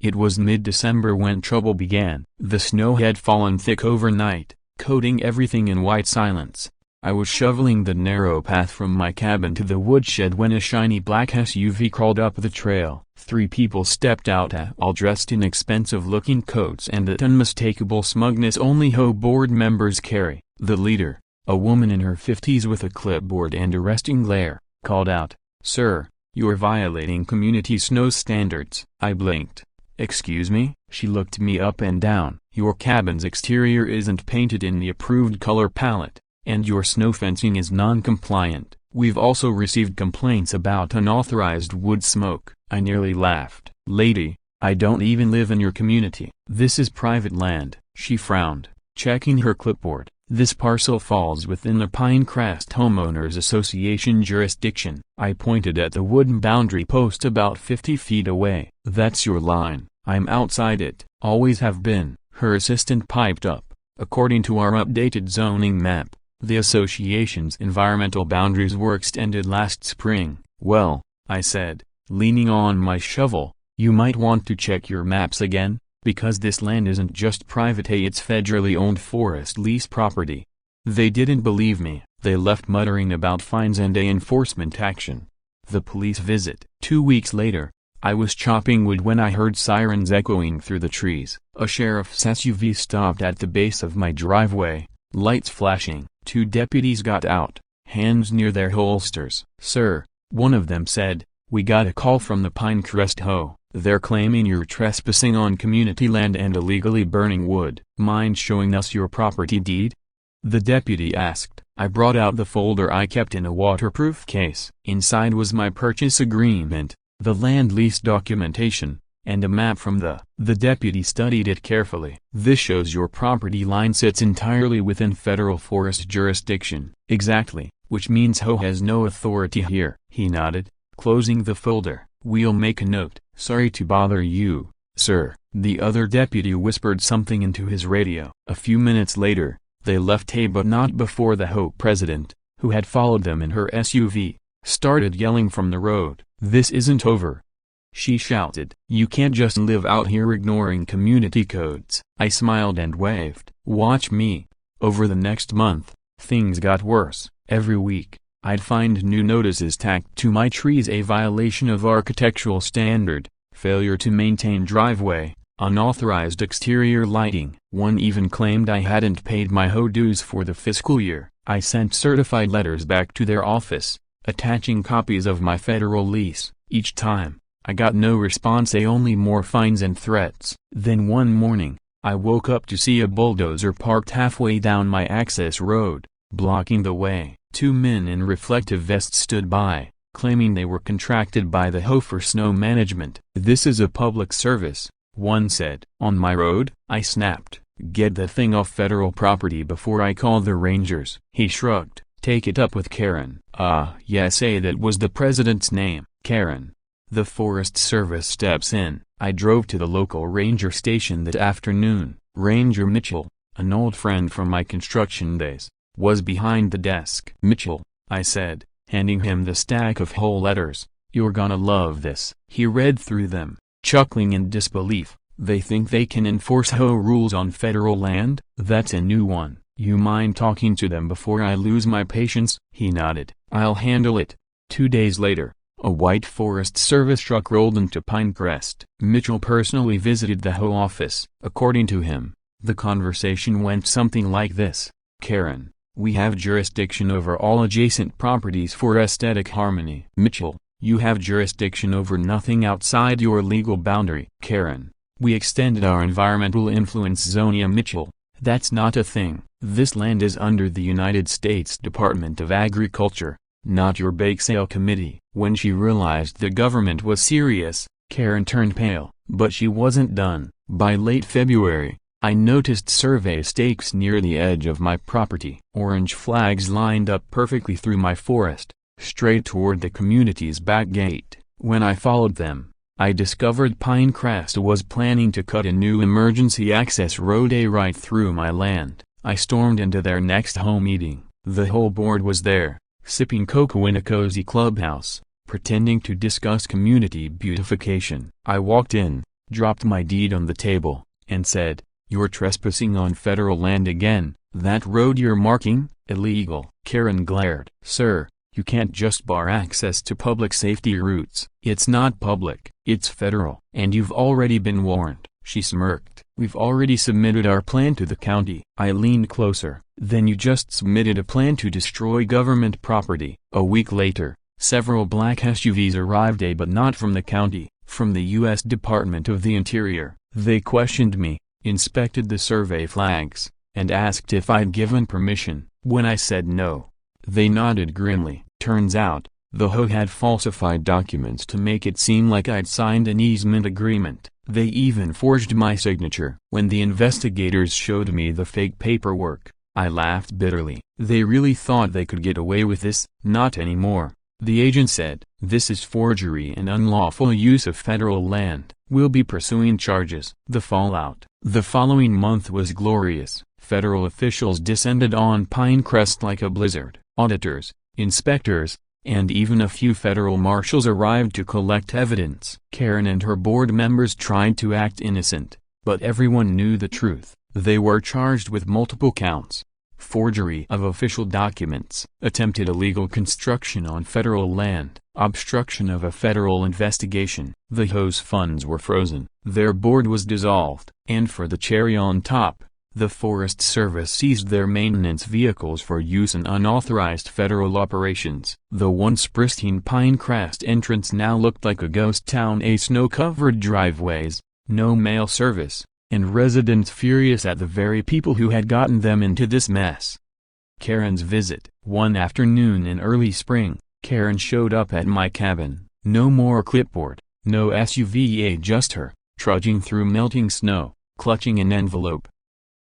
It was mid-December when trouble began. The snow had fallen thick overnight, coating everything in white silence. I was shoveling the narrow path from my cabin to the woodshed when a shiny black SUV crawled up the trail. 3 people stepped out, all dressed in expensive-looking coats and that unmistakable smugness only Ho board members carry. The leader, a woman in her 50s with a clipboard and a resting glare, called out, "Sir, you're violating community snow standards." I blinked. "Excuse me?" She looked me up and down. "Your cabin's exterior isn't painted in the approved color palette, and your snow fencing is non-compliant. We've also received complaints about unauthorized wood smoke." I nearly laughed. "Lady, I don't even live in your community. This is private land." She frowned, checking her clipboard. "This parcel falls within the Pinecrest Homeowners Association jurisdiction." I pointed at the wooden boundary post about 50 feet away. "That's your line. I'm outside it." "Always have been," her assistant piped up. "According to our updated zoning map, the association's environmental boundaries were extended last spring." "Well," I said, leaning on my shovel, "you might want to check your maps again, because this land isn't just private, it's federally owned forest lease property." They didn't believe me. They left muttering about fines and enforcement action. The police visit. 2 weeks later, I was chopping wood when I heard sirens echoing through the trees. A sheriff's SUV stopped at the base of my driveway, lights flashing. 2 deputies got out, hands near their holsters. "Sir," one of them said, "we got a call from the Pinecrest Ho. They're claiming you're trespassing on community land and illegally burning wood. Mind showing us your property deed?" The deputy asked. I brought out the folder I kept in a waterproof case. Inside was my purchase agreement, the land lease documentation, and a map from The deputy studied it carefully. "This shows your property line sits entirely within federal forest jurisdiction." "Exactly, which means Ho has no authority here." He nodded, closing the folder. "We'll make a note." "Sorry to bother you, sir," the other deputy whispered something into his radio. A few minutes later, they left but not before the Ho president, who had followed them in her SUV, started yelling from the road. "This isn't over," she shouted. "You can't just live out here ignoring community codes." I smiled and waved. "Watch me." Over the next month, things got worse. Every week, I'd find new notices tacked to my trees: a violation of architectural standard, failure to maintain driveway, unauthorized exterior lighting. One even claimed I hadn't paid my Ho dues for the fiscal year. I sent certified letters back to their office, attaching copies of my federal lease. Each time, I got no response, only more fines and threats. Then one morning, I woke up to see a bulldozer parked halfway down my access road, blocking the way. 2 men in reflective vests stood by, claiming they were contracted by the Ho for snow management. "This is a public service," one said. "On my road?" I snapped. "Get the thing off federal property before I call the rangers." He shrugged. "Take it up with Karen." Yes, that was the president's name, Karen. The Forest Service steps in. I drove to the local ranger station that afternoon. Ranger Mitchell, an old friend from my construction days, was behind the desk. "Mitchell," I said, handing him the stack of whole letters, "you're gonna love this." He read through them, chuckling in disbelief. "They think they can enforce Ho rules on federal land? That's a new one. You mind talking to them before I lose my patience?" He nodded. "I'll handle it." 2 days later, a white Forest Service truck rolled into Pinecrest. Mitchell personally visited the Ho office. According to him, the conversation went something like this: "Karen, we have jurisdiction over all adjacent properties for aesthetic harmony." "Mitchell, you have jurisdiction over nothing outside your legal boundary." "Karen, we extended our environmental influence zone." "Yeah, Mitchell, that's not a thing. This land is under the United States Department of Agriculture, not your bake sale committee." When she realized the government was serious, Karen turned pale. But she wasn't done. By late February, I noticed survey stakes near the edge of my property. Orange flags lined up perfectly through my forest, straight toward the community's back gate. When I followed them, I discovered Pinecrest was planning to cut a new emergency access road right through my land. I stormed into their next home meeting. The whole board was there, sipping cocoa in a cozy clubhouse, pretending to discuss community beautification. I walked in, dropped my deed on the table, and said, "You're trespassing on federal land again. That road you're marking, illegal." Karen glared. "Sir, you can't just bar access to public safety routes. It's not public, it's federal. And you've already been warned." She smirked. "We've already submitted our plan to the county." I leaned closer. "Then you just submitted a plan to destroy government property." A week later, several black SUVs arrived, but not from the county, from the U.S. Department of the Interior. They questioned me, inspected the survey flags, and asked if I'd given permission. When I said no, they nodded grimly. Turns out, the HO had falsified documents to make it seem like I'd signed an easement agreement. They even forged my signature. When the investigators showed me the fake paperwork, I laughed bitterly. They really thought they could get away with this? Not anymore. The agent said, "This is forgery and unlawful use of federal land. We'll be pursuing charges." The fallout. The following month was glorious. Federal officials descended on Pinecrest like a blizzard. Auditors, inspectors, and even a few federal marshals arrived to collect evidence. Karen and her board members tried to act innocent, but everyone knew the truth. They were charged with multiple counts: forgery of official documents, attempted illegal construction on federal land, obstruction of a federal investigation. The HO's funds were frozen. Their board was dissolved. And for the cherry on top, the Forest Service seized their maintenance vehicles for use in unauthorized federal operations. The once pristine Pinecrest entrance now looked like a ghost town. Snow-covered driveways, no mail service, and residents furious at the very people who had gotten them into this mess. Karen's visit. One afternoon in early spring, Karen showed up at my cabin. No more clipboard, no SUV, just her, trudging through melting snow, clutching an envelope.